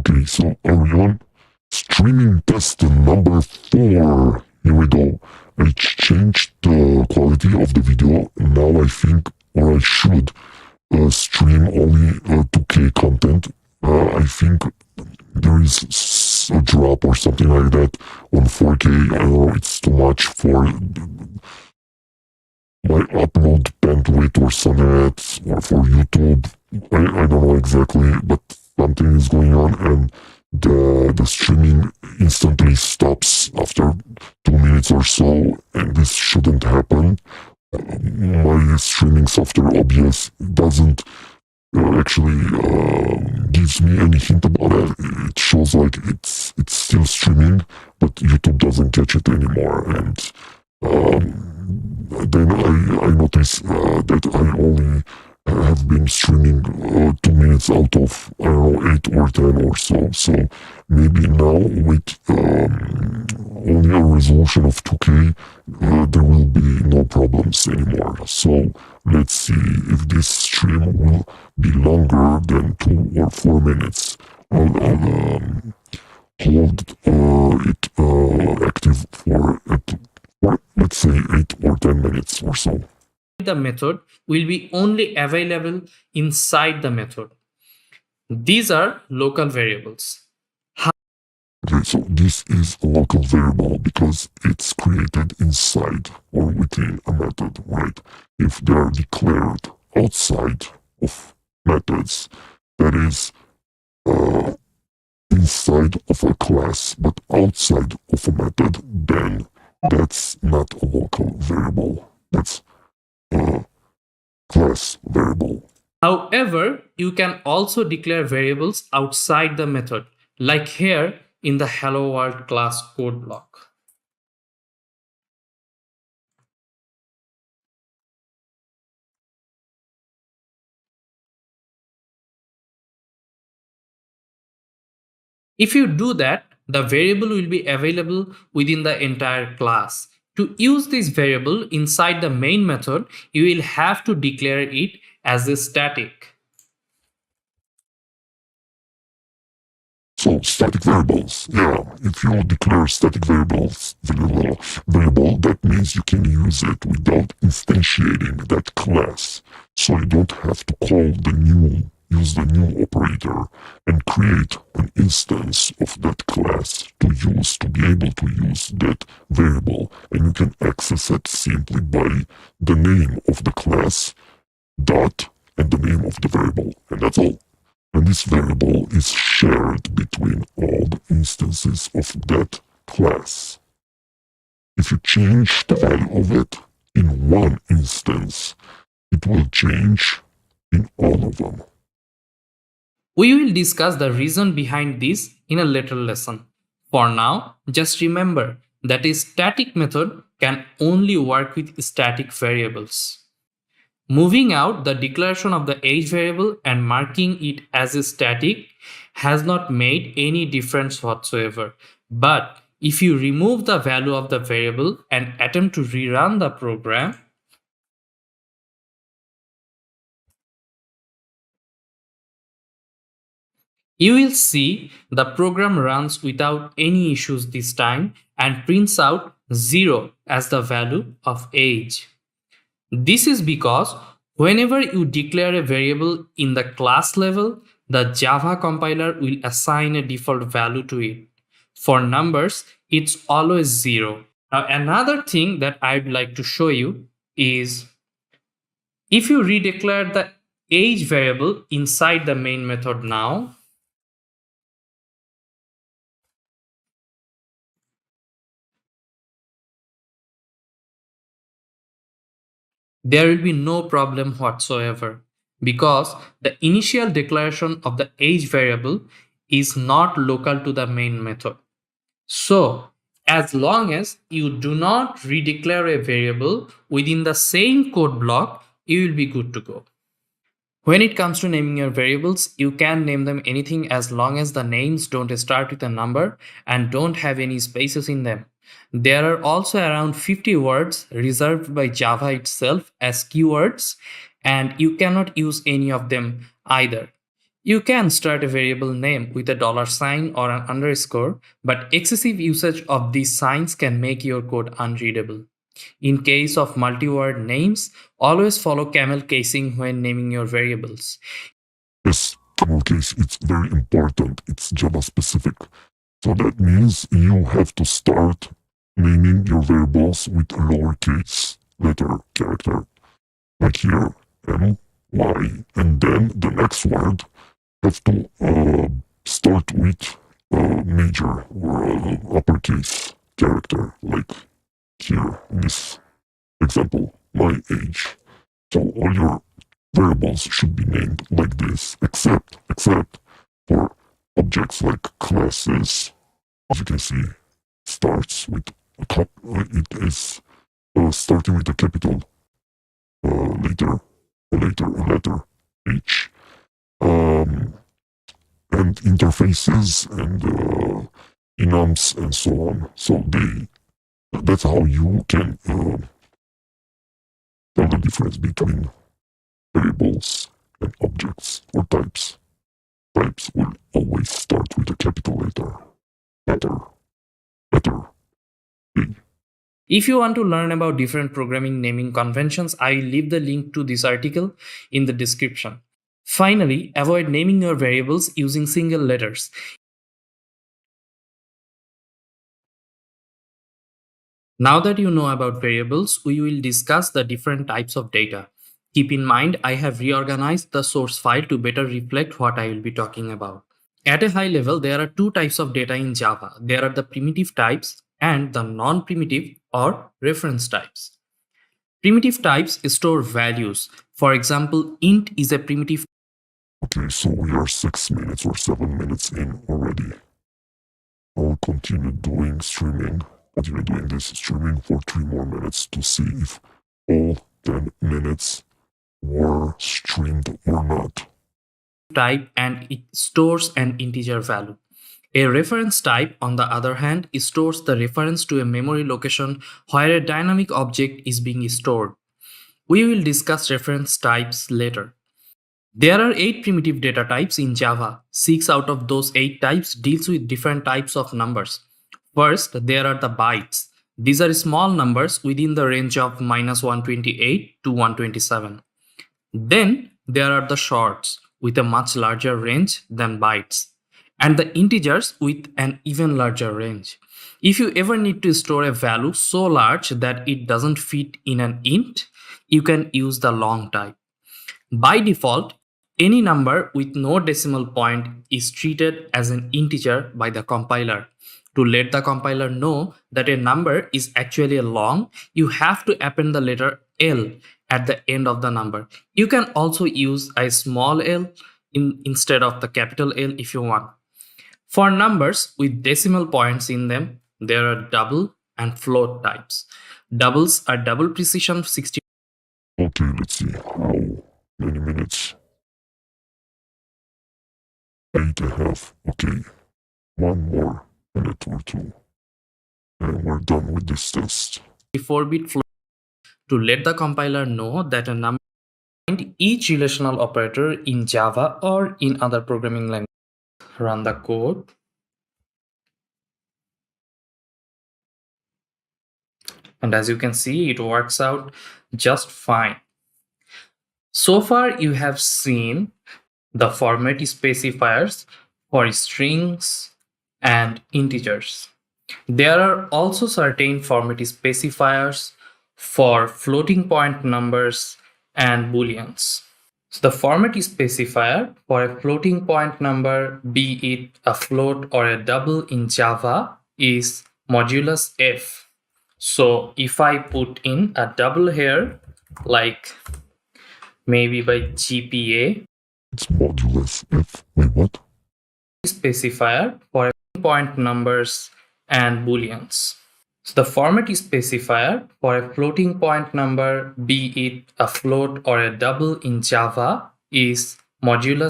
Okay, so are we on? Streaming test number 4. Here we go. I changed the quality of the video. Now I think, or I should, stream only 2K content. I think there is a drop or something like that on 4K. I don't know, it's too much for my upload bandwidth or something like that, or for YouTube. I don't know exactly, but something is going on, and the streaming instantly stops after 2 minutes or so, and this shouldn't happen. My streaming software OBS doesn't actually gives me any hint about it. It shows like it's still streaming, but YouTube doesn't catch it anymore, and then I notice that I only have been streaming 2 minutes out of, I don't know, 8 or 10 or so. So maybe now with only a resolution of 2K, there will be no problems anymore. So let's see if this stream will be longer than 2 or 4 minutes. I'll hold it active for let's say 8 or 10 minutes or so. The method will be only available inside the method. These are local variables. Okay, so this is a local variable because it's created inside or within a method, right? If they are declared outside of methods, that is inside of a class but outside of a method, then that's not a local variable. That's a class variable. However, you can also declare variables outside the method, like here in the Hello World class code block. If you do that, the variable will be available within the entire class. To use this variable inside the main method, you will have to declare it as a static. So static variables, yeah, if you declare static variable, that means you can use it without instantiating that class. So you don't have to use the new operator and create an instance of that class to be able to use that variable. And you can access it simply by the name of the class, dot, and the name of the variable, and that's all. And this variable is shared between all the instances of that class. If you change the value of it in one instance, it will change in all of them. We will discuss the reason behind this in a later lesson. For now, just remember that a static method can only work with static variables. Moving out the declaration of the age variable and marking it as a static has not made any difference whatsoever. But if you remove the value of the variable and attempt to rerun the program, you will see the program runs without any issues this time and prints out 0 as the value of age. This is because whenever you declare a variable in the class level, the Java compiler will assign a default value to it. For numbers, it's always 0. Now, another thing that I'd like to show you is if you redeclare the age variable inside the main method now, there will be no problem whatsoever because the initial declaration of the age variable is not local to the main method. So, as long as you do not redeclare a variable within the same code block, you will be good to go. When it comes to naming your variables, you can name them anything as long as the names don't start with a number and don't have any spaces in them. There are also around 50 words reserved by Java itself as keywords, and you cannot use any of them either. You can start a variable name with a $sign or an underscore, but excessive usage of these signs can make your code unreadable. In case of multi-word names, always follow camel casing when naming your variables. Yes, camel case, it's very important. It's Java specific. So that means you have to start naming your variables with a lowercase letter character. Like here, M, Y, and then the next word have to start with a major or uppercase character, like here in this example, my age. So all your variables should be named like this, except for objects like classes. As you can see, starts with it is starting with a capital letter H, and interfaces and enums and so on. So that's how you can tell the difference between variables and objects or types. Types will always start with a capital letter A. If you want to learn about different programming naming conventions, I will leave the link to this article in the description. Finally, avoid naming your variables using single letters. Now that you know about variables, we will discuss the different types of data. Keep in mind, I have reorganized the source file to better reflect what I will be talking about. At a high level, there are two types of data in Java. There are the primitive types and the non-primitive or reference types. Primitive types store values. For example, int is a primitive. Okay, so we are 6 minutes or 7 minutes in already. I'll continue doing this streaming for 3 more minutes to see if all 10 minutes were streamed or not. Type and it stores an integer value. A reference type, on the other hand, stores the reference to a memory location where a dynamic object is being stored. We will discuss reference types later. There are 8 primitive data types in Java. 6 out of those 8 types deals with different types of numbers. First, there are the bytes. These are small numbers within the range of -128 to 127. Then there are the shorts with a much larger range than bytes, and the integers with an even larger range. If you ever need to store a value so large that it doesn't fit in an int, you can use the long type. By default, any number with no decimal point is treated as an integer by the compiler. To let the compiler know that a number is actually a long, you have to append the letter L at the end of the number. You can also use a small l instead of the capital L if you want. For numbers with decimal points in them, there are double and float types. Doubles are double precision 60. Okay, let's see how many minutes. 8.5. Okay, 1 more minute or 2. And we're done with this test. 4-bit float to let the compiler know that a number each relational operator in Java or in other programming languages. Run the code. And as you can see, it works out just fine. So far, you have seen the format specifiers for strings and integers. There are also certain format specifiers for floating point numbers and booleans. So the format specifier for a floating point number, be it a float or a double in Java, is modulus f. So if I put in a double here, like maybe by GPA, it's modulus f. Wait, what? Specifier for point numbers and booleans. So the format specifier for a floating point number, be it a float or a double in Java, is modulus